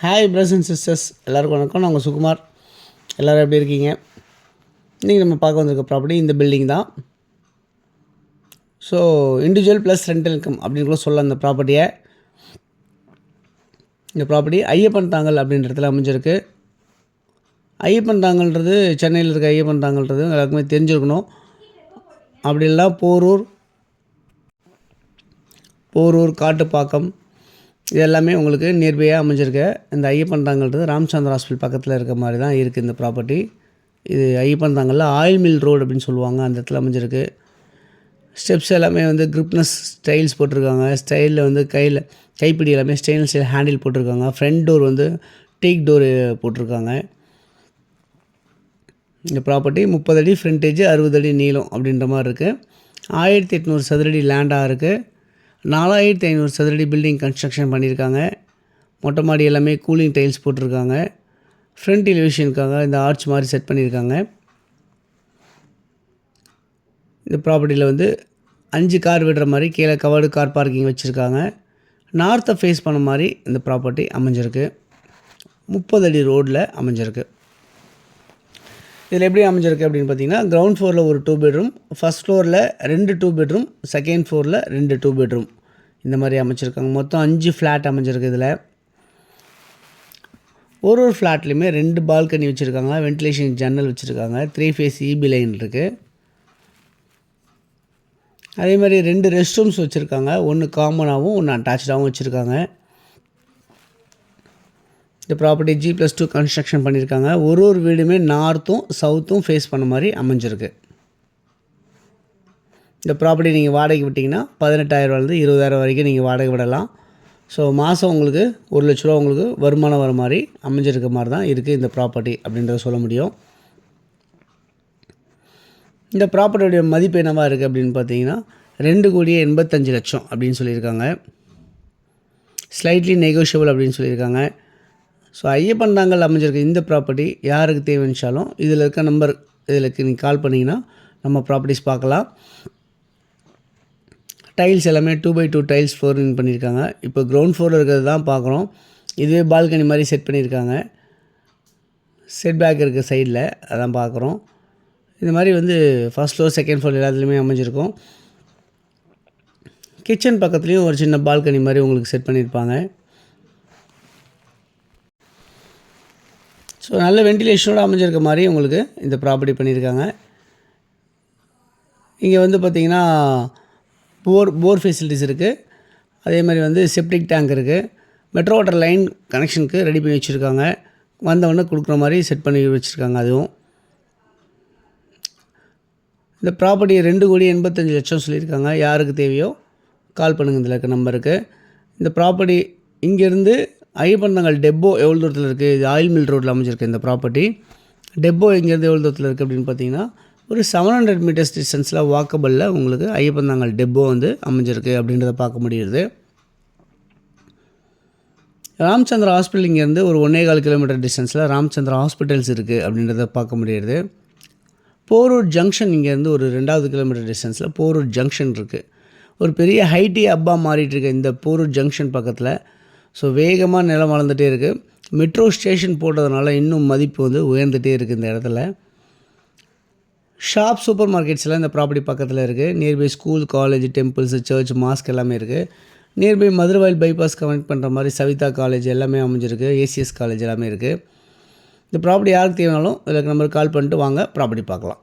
Hi brothers and sisters, எல்லாருக்கும் வணக்கம். நான் உங்கள் சுகுமார். எல்லோரும் எப்படி இருக்கீங்க? இன்றைக்கி நம்ம பார்க்க வந்திருக்க ப்ராப்பர்ட்டி இந்த பில்டிங் தான். So individual plus rental income அப்படின்னு கூட சொல்லலாம். இந்த ப்ராப்பர்ட்டி ஐயப்பன் தாங்கல் அப்படின்ற இடத்துல அமைஞ்சிருக்கு. ஐயப்பன் தாங்கல்ன்றது சென்னையில் இருக்க ஐயப்பன் தாங்கல்ன்றது எல்லாருக்குமே தெரிஞ்சிருக்கணும். அப்படி இல்லைனா போரூர் காட்டுப்பாக்கம் இது எல்லாமே உங்களுக்கு நியர்பையாக அமைஞ்சிருக்கு. இந்த ஐயப்பன் தாங்கல்ன்றது ராமச்சந்திர ஹாஸ்பிட்டல் பக்கத்தில் இருக்க மாதிரி தான் இருக்குது இந்த ப்ராப்பர்ட்டி. இது ஐயப்பன் தாங்கலில் ஆயில் மில் ரோடு அப்படின்னு சொல்லுவாங்க, அந்த இடத்துல அமைஞ்சிருக்கு. ஸ்டெப்ஸ் எல்லாமே வந்து கிரிப்னஸ் ஸ்டைல்ஸ் போட்டிருக்காங்க. ஸ்டைலில் வந்து கைப்பிடி எல்லாமே ஸ்டெயின்லெஸ் ஸ்டீல் ஹேண்டில் போட்டிருக்காங்க. ஃப்ரண்ட் டோர் வந்து டீக் டோரு போட்டிருக்காங்க. இந்த ப்ராப்பர்ட்டி 30 அடி ஃப்ரண்டேஜ், 60 அடி நீளம் அப்படின்ற மாதிரி இருக்குது. 1800 சதுரடி லேண்டாக இருக்குது. 4500 சதுரடி பில்டிங் கன்ஸ்ட்ரக்ஷன் பண்ணியிருக்காங்க. மொட்டை மாடி எல்லாமே கூலிங் டைல்ஸ் போட்டிருக்காங்க. ஃப்ரண்ட் எலிவேஷனுக்காக இந்த ஆர்ச் மாதிரி செட் பண்ணியிருக்காங்க. இந்த ப்ராப்பர்ட்டியில் வந்து 5 கார் விடுற மாதிரி கீழே கவர்டு கார் பார்க்கிங் வச்சுருக்காங்க. நார்த்தை ஃபேஸ் பண்ண மாதிரி இந்த ப்ராப்பர்ட்டி அமைஞ்சிருக்கு. 30 அடி ரோடில் அமைஞ்சிருக்கு. இதில் எப்படி அமைஞ்சிருக்கு அப்படின்னு பார்த்தீங்கன்னா, கிரவுண்ட் ஃப்ளோரில் ஒரு 2 பெட்ரூம், ஃபஸ்ட் ஃப்ளோரில் 2 2 பெட்ரூம், செகண்ட் ஃப்ளோரில் 2 2 பெட்ரூம் இந்த மாதிரி அமைச்சிருக்காங்க. மொத்தம் 5 ஃப்ளாட் அமைஞ்சிருக்கு. இதில் ஒரு ஃப்ளாட்லேயுமே 2 பால்கனி வச்சுருக்காங்க. வென்டிலேஷன் ஜன்னல் வச்சுருக்காங்க. 3 ஃபேஸ் இபி லைன் இருக்குது. அதே மாதிரி 2 ரெஸ்ட் ரூம்ஸ் வச்சுருக்காங்க. ஒன்று காமனாகவும் ஒன்று அட்டாச்சாகவும் வச்சுருக்காங்க. இந்த ப்ராப்பர்ட்டி G+2 கன்ஸ்ட்ரக்ஷன் பண்ணியிருக்காங்க. ஒரு வீடுமே நார்த்தும் சவுத்தும் ஃபேஸ் பண்ண மாதிரி அமைஞ்சிருக்கு. இந்த ப்ராப்பர்ட்டி நீங்கள் வாடகை விட்டிங்கன்னா 18,000 20,000 வரைக்கும் நீங்கள் வாடகை விடலாம். ஸோ மாதம் உங்களுக்கு 1 லட்ச ரூபா உங்களுக்கு வருமானம் வர மாதிரி அமைஞ்சிருக்க மாதிரி தான் இருக்குது இந்த ப்ராப்பர்ட்டி அப்படின்றத சொல்ல முடியும். இந்த ப்ராப்பர்ட்டியோடைய மதிப்பு என்னவாக இருக்குது அப்படின்னு பார்த்தீங்கன்னா 2,85,00,000 அப்படின்னு சொல்லியிருக்காங்க. ஸ்லைட்லி நெகோஷியபிள் அப்படின்னு சொல்லியிருக்காங்க. ஸோ ஐயப்பன் தாங்கல் அமைஞ்சிருக்கு இந்த ப்ராப்பர்ட்டி யாருக்கு தேவைச்சாலும் இதில் இருக்க நம்பர் நீங்கள் கால் பண்ணிங்கன்னா நம்ம ப்ராப்பர்ட்டிஸ் பார்க்கலாம். டைல்ஸ் எல்லாமே 2x2 டைல்ஸ் ஃப்ளோரிங் பண்ணியிருக்காங்க. இப்போ கிரவுண்ட் ஃப்ளோரில் இருக்கிறது தான் பார்க்குறோம். இதுவே பால்கனி மாதிரி செட் பண்ணியிருக்காங்க. செட் பேக் இருக்குது சைடில், அதான் பார்க்குறோம். இந்த மாதிரி வந்து ஃபஸ்ட் ஃப்ளோர் செகண்ட் ஃப்ளோர் எல்லாத்துலேயுமே அமைஞ்சிருக்கும். கிச்சன் பக்கத்துலேயும் ஒரு சின்ன பால்கனி மாதிரி உங்களுக்கு செட் பண்ணியிருப்பாங்க. ஸோ நல்ல வென்டிலேஷனோடு அமைஞ்சிருக்க மாதிரி உங்களுக்கு இந்த ப்ராப்பர்ட்டி பண்ணியிருக்காங்க. இங்கே வந்து பார்த்திங்கன்னா போர் ஃபெசிலிட்டிஸ் இருக்குது. அதே மாதிரி வந்து செப்டிக் டேங்க் இருக்குது. மெட்ரோ வாட்டர் லைன் கனெக்ஷனுக்கு ரெடி பண்ணி வச்சுருக்காங்க. வந்தவொடனே கொடுக்குற மாதிரி செட் பண்ணி வச்சுருக்காங்க. அதுவும் இந்த ப்ராப்பர்ட்டி 2,85,00,000 சொல்லியிருக்காங்க. யாருக்கு தேவையோ கால் பண்ணுங்கள் இதில் இருக்க நம்பருக்கு. இந்த ப்ராப்பர்ட்டி இங்கேருந்து ஐயப்பன் தாங்கல் டெப்போ எவ்வளோ தூரத்தில் இருக்குது? இது ஆயில் மில் ரோட்டில் அமைஞ்சிருக்கு இந்த ப்ராப்பர்ட்டி. டெப்போ இங்கேருந்து எவ்வளோ தூரத்தில் இருக்குது அப்படின்னு பார்த்தீங்கன்னா, ஒரு 700 மீட்டர்ஸ் டிஸ்டன்ஸில் வாக்கபிளில் உங்களுக்கு ஐயப்பன் தாங்கல் டெப்போ வந்து அமைஞ்சிருக்கு அப்படின்றத பார்க்க முடியுது. ராமச்சந்திரா ஹாஸ்பிட்டல் இங்கேருந்து ஒரு 1.25 கிலோமீட்டர் டிஸ்டன்ஸில் ராமச்சந்திரா ஹாஸ்பிட்டல்ஸ் இருக்குது அப்படின்றத பார்க்க முடியுது. போரூர் ஜங்ஷன் இங்கேருந்து ஒரு 2 கிலோமீட்டர் டிஸ்டன்ஸில் போரூர் ஜங்ஷன் இருக்குது. ஒரு பெரிய ஹைட்டி ஹப்பாக மாறிட்டு இருக்கு இந்த போரூர் ஜங்ஷன் பக்கத்தில். ஸோ வேகமாக நிலம் வளர்ந்துகிட்டே இருக்குது. மெட்ரோ ஸ்டேஷன் போட்டதுனால இன்னும் மதிப்பு வந்து உயர்ந்துகிட்டே இருக்குது இந்த இடத்துல. ஷாப் சூப்பர் மார்க்கெட்ஸ்லாம் இந்த ப்ராப்பர்ட்டி பக்கத்தில் இருக்குது. Nearby school, college, temples, church, mosque எல்லாமே இருக்குது. நியர்பை மதுரவாயில் பைபாஸ் கனெக்ட் பண்ணுற மாதிரி சவிதா காலேஜ் எல்லாமே அமைஞ்சிருக்கு. ACS காலேஜ் எல்லாமே இருக்குது. இந்த ப்ராப்பர்ட்டி யாருக்கு தேவைனாலும் இதில் நம்பருக்கு கால் பண்ணிட்டு வாங்க ப்ராப்பர்ட்டி பார்க்கலாம்.